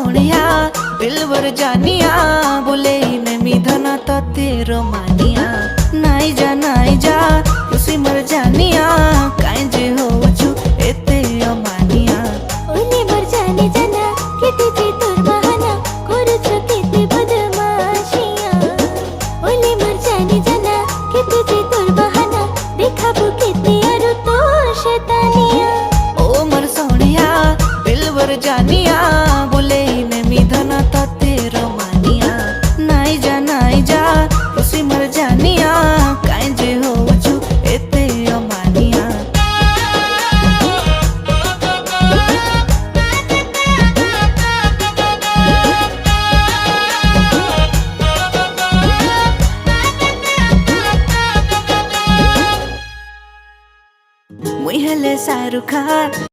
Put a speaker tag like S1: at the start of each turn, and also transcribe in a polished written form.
S1: सोनिया दिलवर जानिया बोले मैं मिधना तो तेरो मानिया नाई जा खुशी मर जानिया काई जे हो छु एते अमानिया
S2: ओले मर जाने जाना केते जे तोर बहाना करूछ केते बदमाशिया ओले मर जाने जाना केते जे तोर बहाना देखाबो केते आरो तो शैतानिया
S1: ओ मर सोनिया दिलवर जानिया